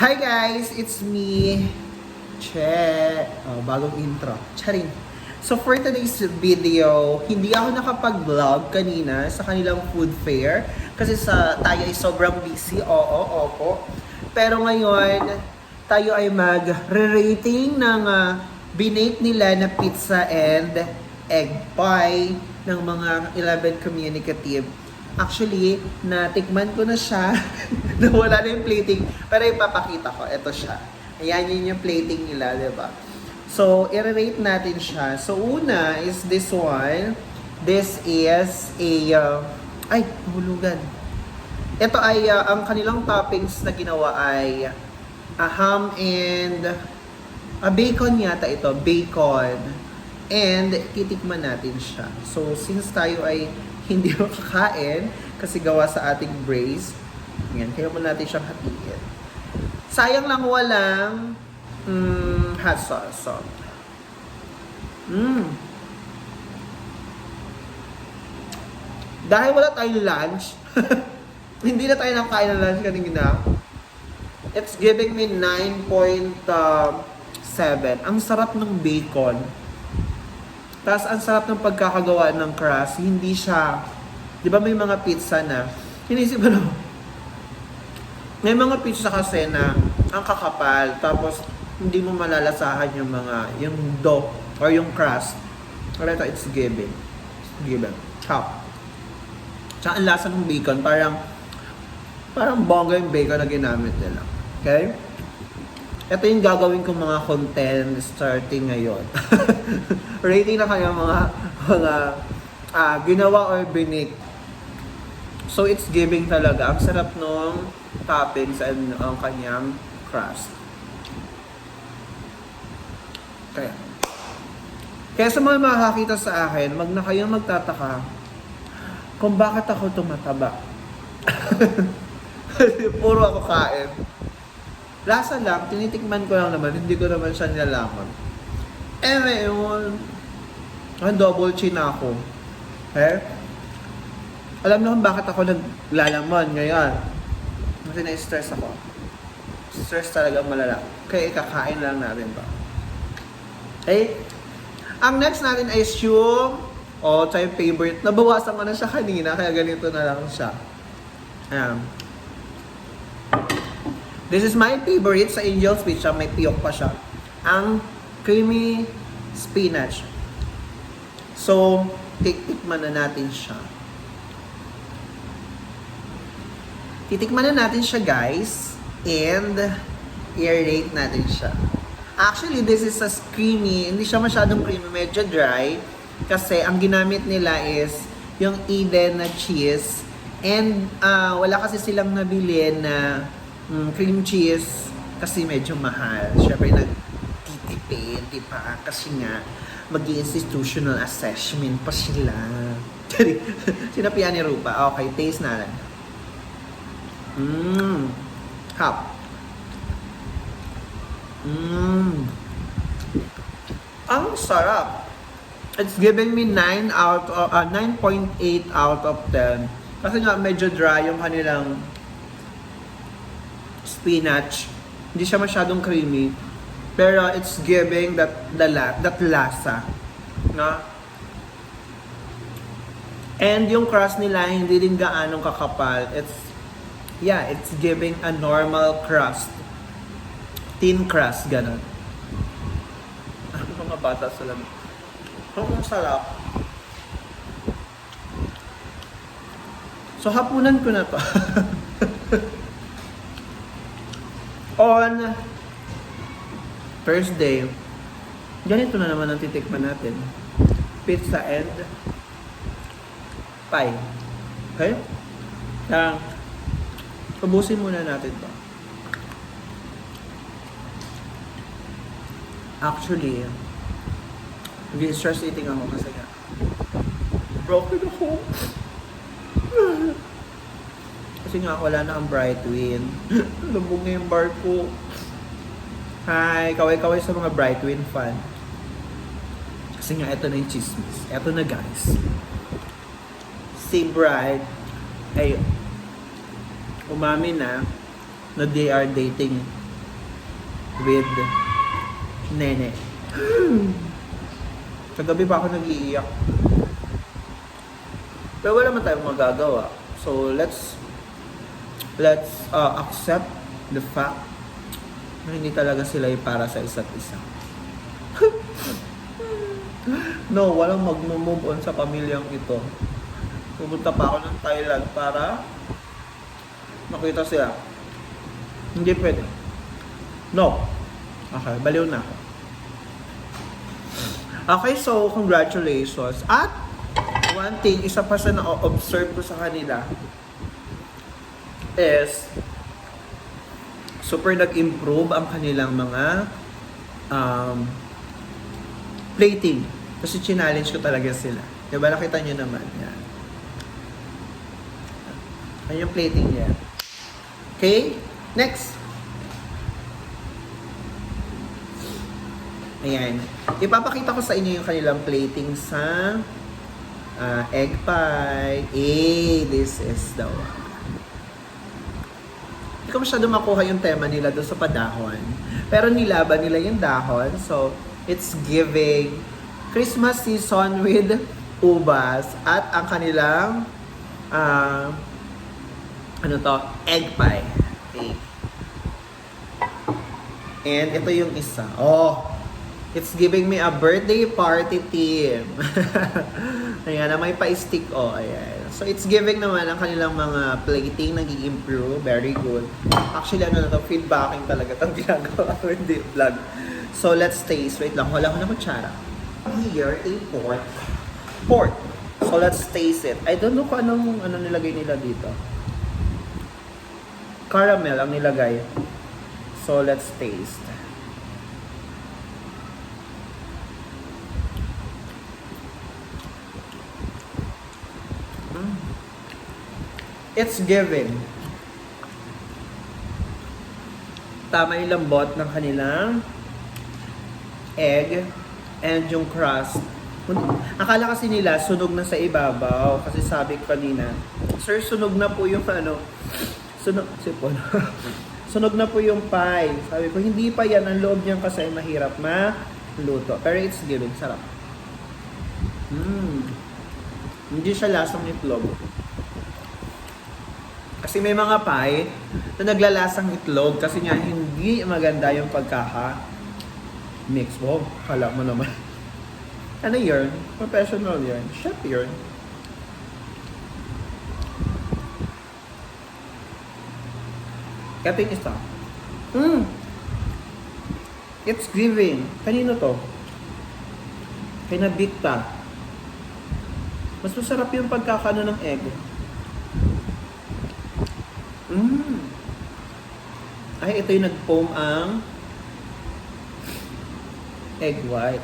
Hi guys, it's me, Che. Oh, bagong intro. Charing. So for today's video, hindi ako nakapag-vlog kanina sa kanilang food fair kasi tayo ay sobrang busy. Oo, opo. Pero ngayon, tayo ay mag-rating ng binake nila na pizza and egg pie ng mga 11 communicative. Actually, natikman ko na siya. Nawala na yung plating. Pero ipapakita ko. Ito siya. Ayan yun yung plating nila, di ba? So, i-rate natin siya. So, una is this one. This is a... ay, nahulugan. Ito ay, ang kanilang toppings na ginawa ay ham and... bacon yata ito. Bacon. And, titikman natin siya. So, since tayo ay hindi makakain kasi gawa sa ating brace. Yan, kaya mo natin siyang hatiin. Sayang lang walang hot sauce. So, dahil wala tayong lunch, hindi na tayo nakain ng lunch kanina. It's giving me 9.7. Ang sarap ng bacon. Tapos, ang sarap ng pagkakagawa ng crust. Hindi siya, di ba may mga pizza na, inisip ano, may mga pizza kasi na ang kakapal. Tapos, hindi mo malalasahan yung dough or yung crust. Pero ito, it's given. It's given. Chop. Tsaka ang lasa ng bacon, parang bongga yung bacon na ginamit nila. Okay? Ito yung gagawin kong mga content starting ngayon. Rating na kayo mga ginawa or binake. So it's giving talaga. Ang sarap nung toppings and ang kanyang crust. Kaya sa mga makakita sa akin, wag na kayong magtataka kung bakit ako tumataba. Kasi puro ako kain. Lasa lang, tinitikman ko lang naman, hindi ko naman siya nilalaman. Ngayon, ang double chin ako. Okay? Alam niyo kung bakit ako naglalaman ngayon. Kasi na-stress ako. Stress talaga malala. Kaya ikakain lang natin ba. Okay? Ang next natin ay yung tayo favorite. Nabawasan ko na siya kanina, kaya ganito na lang siya. Ayan. This is my favorite sa Angel's Pizza. May piyok pa siya. Ang creamy spinach. So, titikman na natin siya. Titikman na natin siya, guys. And, i-rate natin siya. Actually, this is a creamy. Hindi siya masyadong creamy. Medyo dry. Kasi, ang ginamit nila is yung Eden na cheese. And, wala kasi silang nabili na cream cheese kasi medyo mahal. Siyempre nagtitipid, di ba? Kasi nga, mag-institutional assessment pa sila. Sinapian ni Rupa. Okay, taste na lang. Hop. Ang sarap. It's giving me 9.8 out of 10. Kasi nga, medyo dry yung kanilang spinach. Hindi siya masyadong creamy. Pero it's giving that lasa. No? And yung crust nila, hindi din gaanong kakapal. It's giving a normal crust. Thin crust, ganun. Ano mga bata sa lamig? Ang sarap. So, hapunan ko na to. On first day, ganito na naman ang titikman natin. Pizza and pie. Okay? Ubusin muna natin to. Actually, stress eating ako kasi nga broken ako. Kasi nga wala na ang Brightwin. Lubog na yung bar ko. Hi, kaway-kaway sa mga Brightwin fan. Kasi nga ito na yung chismis. Ito na guys. Si Bright ay umamin na they are dating with Nene. Kagabi pa ako nag-iiyak. Pero wala man tayong magagawa. So let's accept the fact na hindi talaga sila ay para sa isa't isa. No, walang mag-move on sa pamilyang ito. Pumunta pa ako ng Thailand para makita sila. Hindi pwede. No. Okay, baliw na ako. Okay, so congratulations. At one thing, isa pa sa na-observe ko sa kanila is super nag-improve ang kanilang mga plating. Kasi challenge ko talaga sila. Diba, nakita nyo naman. Yan. Yan yung plating niya. Okay? Next. Ayan. Ipapakita ko sa inyo yung kanilang plating sa egg pie. This is the one. Hindi ko masyado makuha yung tema nila doon sa padahon. Pero nilaban nila yung dahon. So, it's giving Christmas season with ubas at ang kanilang egg pie. Okay. And ito yung isa. Oh, it's giving me a birthday party theme. Ayan, na may pa-stick. Oh, ayan. So, it's giving naman ang kanilang mga plating nag-i-improve. Very good. Actually, feedbacking talaga itong ginagawa ko, hindi vlog. So, let's taste. Wait lang, wala ko na kutsara. Here, a pork. So, let's taste it. I don't know kung anong nilagay nila dito. Caramel ang nilagay. So, let's taste. It's giving. Tama yung lambot ng kanilang egg and yung crust. Akala kasi nila sunog na sa ibabaw kasi sabi ko kanina, sir, sunog na po yung sunog na po yung pie. Sabi ko, hindi pa yan, ang loob niyan kasi mahirap maluto. Pero it's giving, sarap. Hindi siya lasang itlog. Kasi may mga pie na naglalasang itlog kasi nga hindi maganda yung pagkaka-mix. Wow, kala mo naman. Ano yun? Professional yun. Chef yun. Kating isa. It's giving. Kanino to? Kay Nabikta. Mas masarap yung pagkakano ng egg. Ay, ito yung nag-foam ang egg white.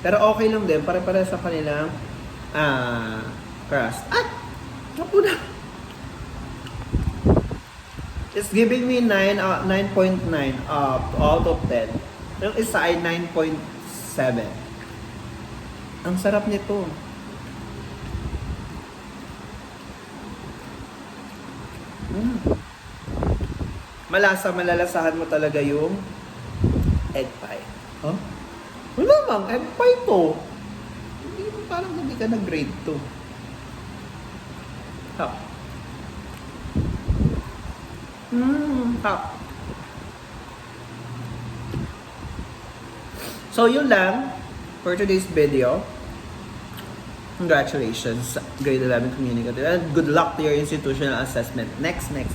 Pero okay lang din. Pare-pare sa kanilang crust. Naku na. It's giving me 9.9 out of 10. Yung isa ay 9.7. Ang sarap nito. Malalasahan mo talaga yung egg pie. Huh? Wala mang, egg pie to. Parang hindi ka nag-grade to. Hap. Hap. So, yun lang for today's video. Congratulations, grade 11 communicative. And good luck to your institutional assessment next week.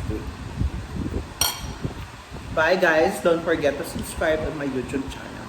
Bye guys, don't forget to subscribe on my YouTube channel.